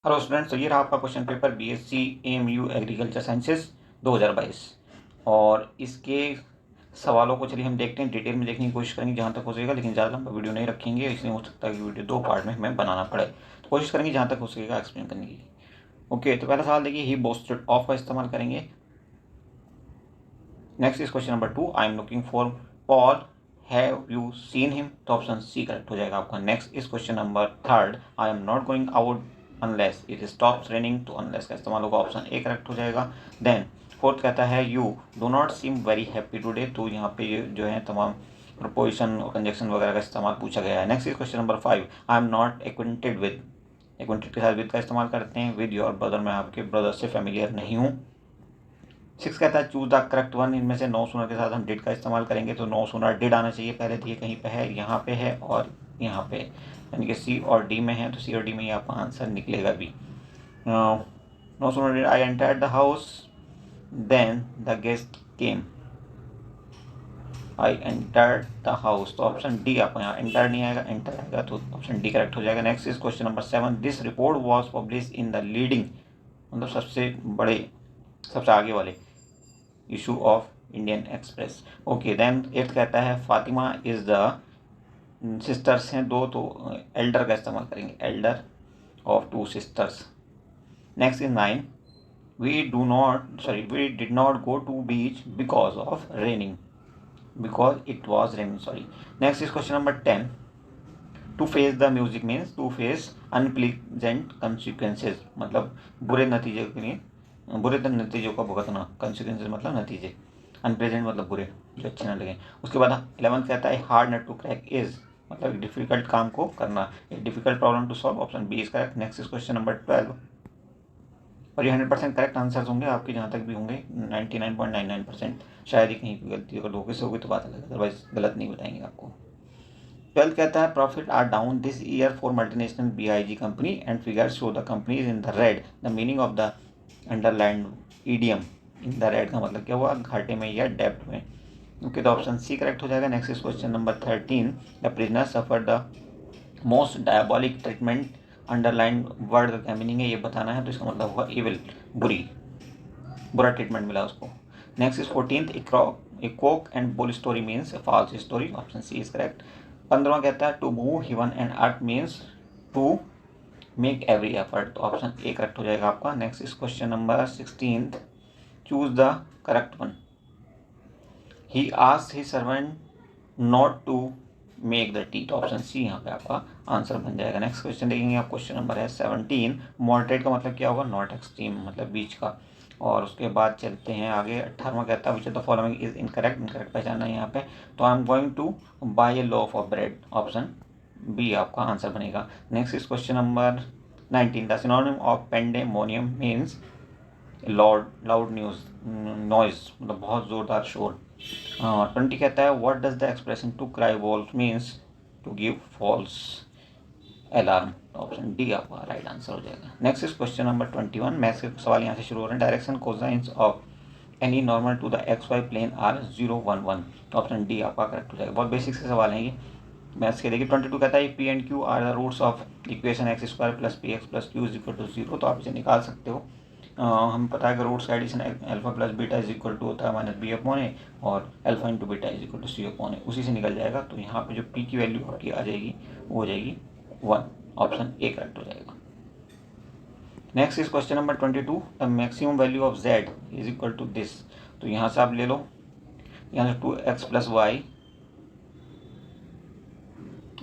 Hello students, तो ये रहा आपका question paper BSc AMU agriculture sciences 2022 और इसके सवालों को चलिए हम देखते हैं, डिटेल में देखने की कोशिश करेंगे जहाँ तक हो सकेगा, लेकिन ज़्यादा लंबा वीडियो नहीं रखेंगे, इसलिए हो सकता है कि वीडियो 2 पार्ट में हमें बनाना पड़े। तो कोशिश करेंगे जहाँ तक हो सकेगा एक्सप्लेन करने की। ओके, तो पहला सवाल देखिए, ही बोस्टेड ऑफ का इस्तेमाल करेंगे। Next is question number 2, I am looking for Paul, have you seen him? तो ऑप्शन सी करेक्ट हो जाएगा आपका। Next is question number 3, I am not going out unless it stops raining. तो unless का इस्तेमाल होगा, ऑप्शन ए करेक्ट हो जाएगा। देन फोर्थ कहता है you do not seem very happy today. तो यहाँ पे ये जो है तमाम प्रपोजिशन और कंजक्शन वगैरह का इस्तेमाल पूछा गया है। Next is question number 5, I am not acquainted with. Acquainted के साथ विद का इस्तेमाल करते हैं। विद योर ब्रदर, मैं आपके ब्रदर से फेमिलियर नहीं हूँ। 6 कहता है चूज द करेक्ट वन। इनमें से नो सुनर के साथ हम डिड का इस्तेमाल करेंगे, तो नो सुनर डिड आना चाहिए। पहले दिए कहीं पे है, यहाँ पे है और यहाँ पे, यानी कि सी और डी में है, तो सी और डी में ही आपका आंसर निकलेगा भी। No sooner did I entered the house then the guest came. I entered the house, तो ऑप्शन डी आपको यहाँ एंटर नहीं आएगा, एंटर आएगा, तो ऑप्शन डी करेक्ट हो जाएगा। Next is question number 7, this report was publish in the leading, मतलब सबसे बड़े, सबसे आगे वाले issue of Indian Express. Okay, then 8 कहता है फातिमा इज द, सिस्टर्स हैं दो, तो एल्डर का इस्तेमाल करेंगे, elder of 2 sisters. Next is 9, we did not go to beach because of raining, because it was raining, sorry. Next is question number 10, to face the music means to face unpleasant consequences, मतलब बुरे नतीजे के लिए, बुरे नतीजों का भुगतना, consequences मतलब नतीजे, अनप्लेजेंट मतलब बुरे, जो अच्छे ना लगे। उसके बाद 11 कहता है hard nut to crack is, मतलब डिफिकल्ट काम को करना, difficult problem to solve, option B is correct. Next is question number 12, और ये 100% करेक्ट आंसर्स होंगे आपके, जहाँ तक भी होंगे 99.99%। शायद ही कहीं गलती अगर धोखे से होगी तो बात अलग, अदरवाइज गलत नहीं बताएंगे आपको। 12 कहता है profit are down this year for multinational BIG company and figures show the company is in the red, the meaning of the underline idiom. In the red का मतलब क्या हुआ, घाटे में या डेप्ट में। ओके, तो ऑप्शन सी करेक्ट हो जाएगा। Next is question number 13, the prisoner suffer the most diabolic treatment, underline word का क्या मीनिंग है ये बताना है, तो इसका मतलब होगा इविल, बुरी, बुरा ट्रीटमेंट मिला उसको। Next is 14th, a cock and bull story means false story, option C is correct. 15वां कहता है to move heaven and earth means to make every effort, तो ऑप्शन ए करेक्ट हो जाएगा आपका। Next is question number 16th, choose the correct one. He asked his servant not to make the tea, तो option C यहाँ पे आपका answer बन जाएगा। नेक्स्ट क्वेश्चन देखेंगे आप, क्वेश्चन नंबर है 17, मॉडरेट का मतलब क्या होगा, नॉट एक्सट्रीम मतलब बीच का। और उसके बाद चलते हैं आगे, 18वां कहता है which of the following is incorrect, incorrect पहचाना है यहाँ पे, तो I am going to buy a loaf of bread, option B आपका आंसर बनेगा। Next is question number 19, the synonym of pandemonium means loud news noise, मतलब बहुत ज़ोरदार शोर। 20 कहता है what does the expression to cry wolf means to give false alarm, option D आपका right answer हो जाएगा। Next is question number 21, maths के सवाल यहाँ से शुरू हो रहे हैं। Direction cosines of any normal to the X Y plane are 0, 1, 1, तो ऑप्शन डी आपका करेक्ट हो जाएगा। बहुत बेसिक से सवाल हैं ये मैथ्स के। देखिए 22 कहता है P and Q are the roots of equation X square plus P X plus Q is equal to 0, तो आप इसे निकाल सकते हो। हम पता है कि रूट्स का addition alpha plus beta is equal to होता है माइनस बी अपॉन ए, और alpha into beta is equal to C upon A, उसी से निकल जाएगा। तो यहाँ पे जो पी की वैल्यू आपकी आ जाएगी वो हो जाएगी 1, ऑप्शन ए करेक्ट हो जाएगा। Next is question number 22, the maximum value of Z is equal to this, तो यहाँ से आप ले लो, यहाँ से 2x plus Y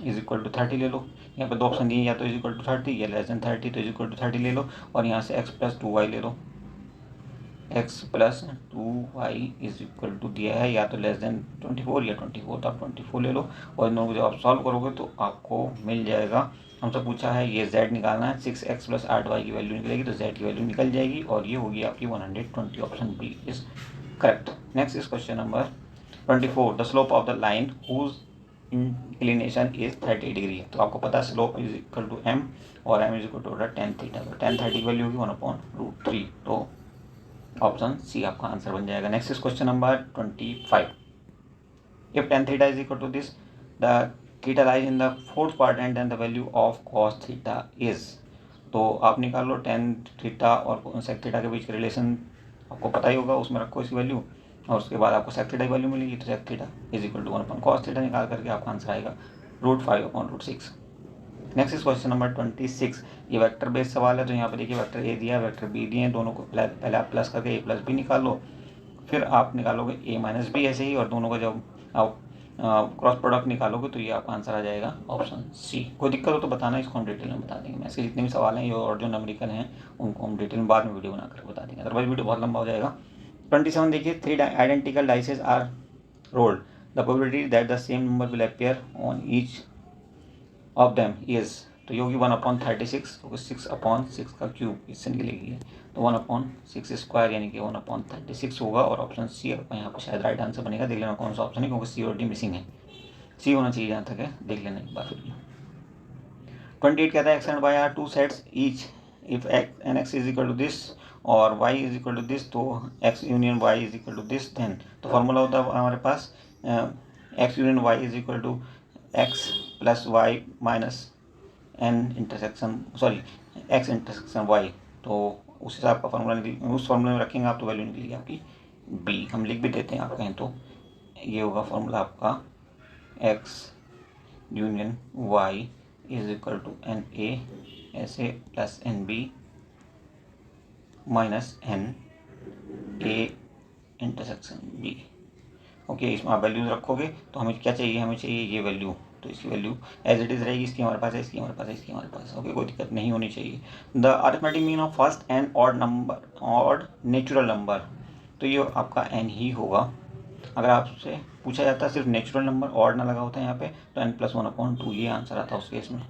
is equal to 30 ले लो। यहाँ पे 2 ऑप्शन दिए, या तो इज इक्वल टू 30 या लेस देन 30, तो इज इक्वल टू 30 ले लो। और यहाँ से x प्लस 2y ले लो, x plus 2y is equal to दिया है या तो लेस देन 24 या 24, तो आप 24 ले लो। और इन दोनों को जब आप सॉल्व करोगे तो आपको मिल जाएगा, हमसे पूछा है ये z निकालना है, 6x प्लस 8y की वैल्यू निकलेगी, तो z की वैल्यू निकल जाएगी और ये होगी आपकी 120, option B is correct. Next is question number 24, the slope of the line whose inclination is 30 degree, तो आपको पता है slope is equal to m और m is equal to tan theta, तो tan 30 की वैल्यू होगी 1/√3, तो ऑप्शन सी आपका आंसर बन जाएगा। Next is question number 25, if tan theta is equal to this, the theta lies in the fourth quadrant and the value of cos theta is, तो आप निकाल लो टेन थीटा और सेक थीटा के बीच का relation आपको पता ही होगा, उसमें रखो इसकी वैल्यू और उसके बाद आपको सेक थीटा की वैल्यू मिलेगी। तो sec theta is equal to 1/cos theta निकाल करके आपका आंसर आएगा √5/√6। Next is question number 26। ये वेक्टर बेस्ड सवाल है। तो यहाँ पे देखिए वेक्टर ए दिया है, वेक्टर बी दिए हैं, दोनों को पहले आप प्लस करके ए प्लस बी निकाल लो, फिर आप निकालोगे ए माइनस बी ऐसे ही, और दोनों का जब आप क्रॉस प्रोडक्ट निकालोगे तो ये आपका आंसर आ जाएगा ऑप्शन सी। कोई दिक्कत हो तो बताना, इसको हम डिटेल में बता देंगे। मैं इसके जितने भी सवाल हैं ये और जो नंबरिकल हैं उनको हम डिटेल में बाद में वीडियो बनाकर बता देंगे, अदरवाइज वीडियो बहुत लंबा हो जाएगा। 27 देखिए, 3 identical dices are rolled, the probability that the same number will appear on each of them is, तो ये होगी 1/36, क्योंकि 6/6 का क्यूब इससे निकलेगी, तो 1/6 स्क्वायर यानी कि 1/36 होगा। और ऑप्शन सी आपका यहाँ पर शायद राइट आंसर बनेगा। देख लेना कौन सा ऑप्शन है, क्योंकि सी और डी मिसिंग है, सी होना चाहिए जहाँ तक है, देख लेना एक बार फिर। 28 कहता है X and Y are two sets each if X N X is equal to this और Y is equal to this, तो X union Y is equal to this, then तो फॉर्मूला होता है हमारे पास X union Y is equal to X plus Y minus N intersection X intersection Y. तो उस हिसाब का फॉर्मूला उस फॉर्मूले में रखेंगे आप तो वैल्यू निकलेगी आपकी बी। हम लिख भी देते हैं आप कहें तो, ये होगा फॉर्मूला आपका X union Y is equal to N A ऐसे plus N B minus N A intersection B. Okay, इसमें आप वैल्यूज रखोगे तो हमें क्या चाहिए, हमें चाहिए ये वैल्यू, तो इसकी वैल्यू एज इट इज़ रहेगी, इसकी हमारे पास है, इसकी हमारे पास है, इसकी हमारे पास। ओके, कोई दिक्कत नहीं होनी चाहिए। The arithmetic mean of first and odd number, odd natural number, तो ये आपका एन ही होगा। अगर आपसे पूछा जाता है सिर्फ नेचुरल नंबर, ऑड ना लगा होता है यहाँ पे, तो n+1/2 ये आंसर आता है उस केस में।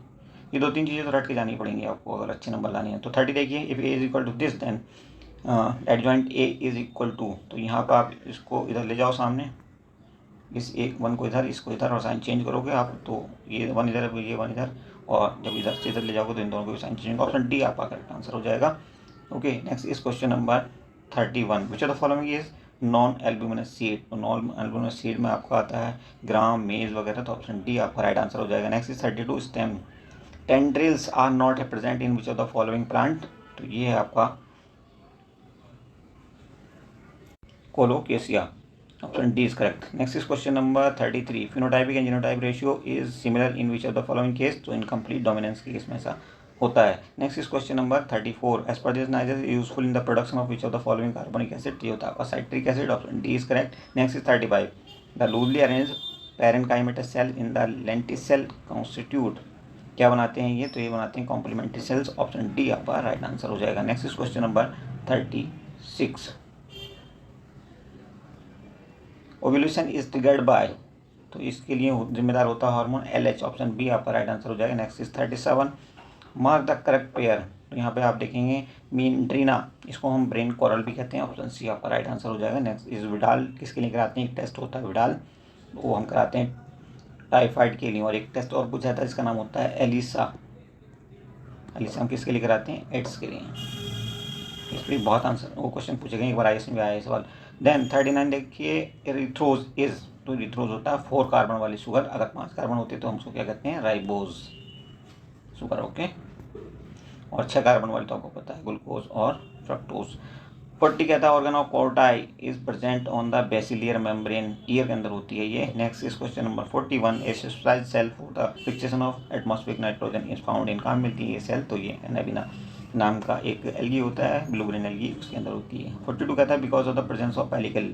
ये 2-3 चीज़ें तो रट के जानी पड़ेंगी आपको अगर अच्छे नंबर लाने हैं। तो 30 देखिए, if A is equal to this then adjoint A is equal to, तो यहाँ पर आप इसको इधर ले जाओ सामने, इस एक वन को इधर, इसको इधर, और साइन चेंज करोगे आप तो ये वन इधर, ये वन इधर, और जब इधर से इधर ले जाओगे तो इन दोनों को साइन चेंज होगा। ऑप्शन डी आपका करेक्ट आंसर हो जाएगा। Okay, next is question number 31। Which of the following is non albuminous seed, तो नॉन एल्ब्यूमिनस सीड में आपका आता है ग्राम, मेज वगैरह, तो ऑप्शन डी आपका राइट आंसर हो जाएगा। Next is 32। Stem tendrils are not present in which of the following plant, तो ये है आपका colocasia, option D is correct. Next is question number 33। Phenotypic and genotype ratio is similar in which of the following case, तो incomplete dominance के case में ऐसा होता है। Next is question number 34। Aspergillus useful in the production of which of the following carbonic acid, ये होता है आपका citric acid, option D is correct. Next is 35। The loosely arrange parenchymatous cell in the lenticel constitute, क्या बनाते हैं ये, तो ये बनाते हैं कॉम्प्लीमेंट्री सेल्स, ऑप्शन डी आपका राइट आंसर हो जाएगा। Next is question number 36। Ovulation is triggered by, तो इसके लिए जिम्मेदार होता है हार्मोन LH, ऑप्शन बी आपका राइट आंसर हो जाएगा। Next is 37। Mark the correct pair, तो यहाँ पे आप देखेंगे मीनड्रीना, इसको हम ब्रेन कोरल भी कहते हैं, ऑप्शन सी आपका राइट आंसर हो जाएगा। नेक्स्ट इज विडाल, किसके लिए कराते हैं, एक टेस्ट होता है विडाल, वो हम कराते हैं टाइफाइड के लिए, और एक टेस्ट और पूछा जाता है जिसका नाम होता है एलिसा, एलिसा हम किसके लिए कराते हैं, एड्स के लिए। इस पर बहुत आंसर वो क्वेश्चन पूछे गए, एक बार IAS में भी आया है सवाल। देन 39 देखिए, एरिथ्रोज इज, तो एरिथ्रोज होता है 4 कार्बन वाली शुगर, अगर 5 कार्बन होते तो हम उसको क्या कहते हैं, राइबोज शुगर। ओके, और 6 कार्बन वाली तो आपको पता है, ग्लूकोज और फ्रक्टोज। 40 कहता है organ of Corti is present on the basilar membrane, ear के अंदर होती है ये। Next is question number 41। A specialised cell for the fixation of atmospheric nitrogen is found in, कहाँ मिलती है ये सेल, तो ये एनाबिना नाम का एक एल्गी होता है, ब्लू ग्रीन एल्गी, उसके अंदर होती है। 42 कहता है because of the presence of pellicle,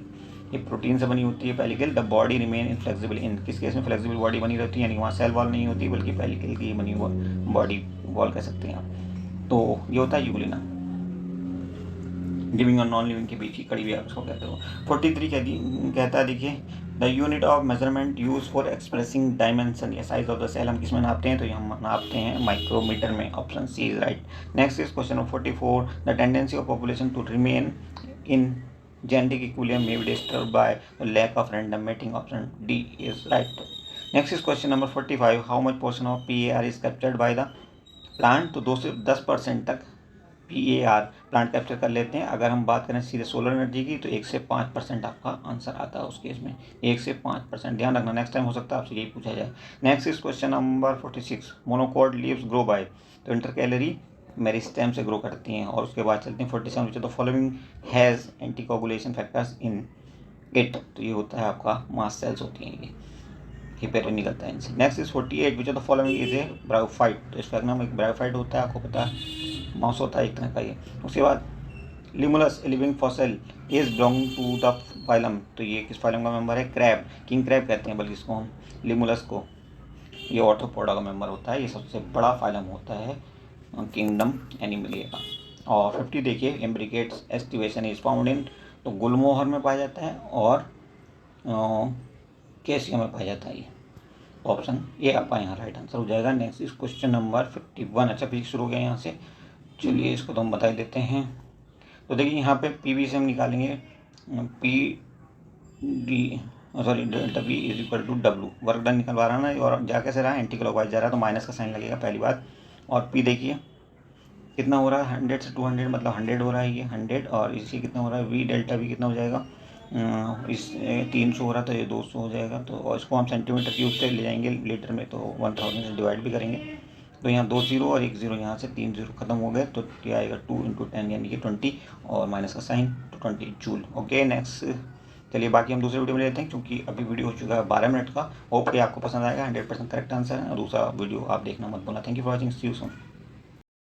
ये प्रोटीन से बनी होती है pellicle, the body remain inflexible in, किस केस में फ्लेक्सिबल बॉडी बनी रहती है, यानी वहाँ सेल वॉल नहीं होती बल्कि पेलिकल की बनी हुआ बॉडी वॉल कह सकते हैं आप, तो ये होता है यूग्लिना, लिविंग और नॉन लिविंग के बीच की कड़ी भी आप उसको कहते हो। 43 कहता है देखिए, the unit of measurement use for expressing dimension या साइज ऑफ द सेल हम किसमें नापते हैं, तो ये हम नापते हैं माइक्रोमीटर में, option C is right. Next is question number 44। The tendency of population to remain in genetic equilibrium may be disturbed by the lack of random mating, option D is right. Next is question number 45. How much portion of PAR is captured by the plant, तो 2 से 10% तक PAR plant capture कर लेते हैं। अगर हम बात करें सीधे सोलर एनर्जी की तो 1 से 5% आपका आंसर आता है उस केस में, 1 से 5%, ध्यान रखना, नेक्स्ट टाइम हो सकता है आपसे यही पूछा जाए। Next is question number 46। Monocot leaves grow by, तो इंटरकैलरी मेरिस्टेम से ग्रो करती हैं। और उसके बाद चलते हैं 47 which the following has anticoagulation factors in it. तो ये होता है आपका मास्ट सेल्स होती हैं ये पेरेंट निकलता है इनसे। Next is 48 which of the following is a bryophyte. तो इस फैक्ट में एक ब्रायोफाइट होता है, आपको पता है माउस होता है एक तरह का ये। उसके बाद limulus living fossil is belong to the phylum. तो ये किस फाइलम का मेंबर है? क्रैब, किंग क्रैब कहते हैं बल्कि इसको हम लिमुलस को। ये ऑर्थ्रोपोडा का मेंबर होता है, ये सबसे बड़ा फाइलम होता है किंगडम एनिमलिया का। और 50 देखिए इम्ब्रिकेट्स एस्टिवेशन इज फाउंड इन। तो गुलमोहर में पाया जाता है और केसिया में पाया जाता है। ये ऑप्शन ए आपका यहाँ राइट आंसर हो जाएगा। Next is question number 51। अच्छा फिजिक्स शुरू हो गया यहाँ से, चलिए इसको तो हम बता ही देते हैं। तो देखिए यहाँ पे पी वी से हम निकालेंगे P D sorry delta P is equal to W. Work done निकलवा रहा है ना, और जा कैसे रहा है? एंटी क्लॉकवाइज जा रहा है तो माइनस का साइन लगेगा पहली बात। और पी देखिए कितना हो रहा है 100 से 200, मतलब 100 हो रहा है ये 100। और इसी कितना हो रहा है वी डेल्टा वी कितना हो जाएगा? इस 300 हो रहा था, ये 200 हो जाएगा। तो और इसको हम सेंटीमीटर क्यूब से ले जाएंगे लीटर में, तो 1000 से डिवाइड भी करेंगे। तो यहाँ 2 0 और 1 0, यहाँ से 3 0 खत्म हो गए। तो ये आएगा 2 × 10 यानी कि 20 और माइनस का साइन तो 20 जूल। ओके नेक्स्ट चलिए बाकी हम दूसरे वीडियो में लेते हैं, क्योंकि अभी वीडियो हो चुका है 12 मिनट का। होप कि आपको पसंद आएगा, 100% करेक्ट आंसर है। और दूसरा वीडियो आप देखना मत भूलना। Thank you for watching, see you soon.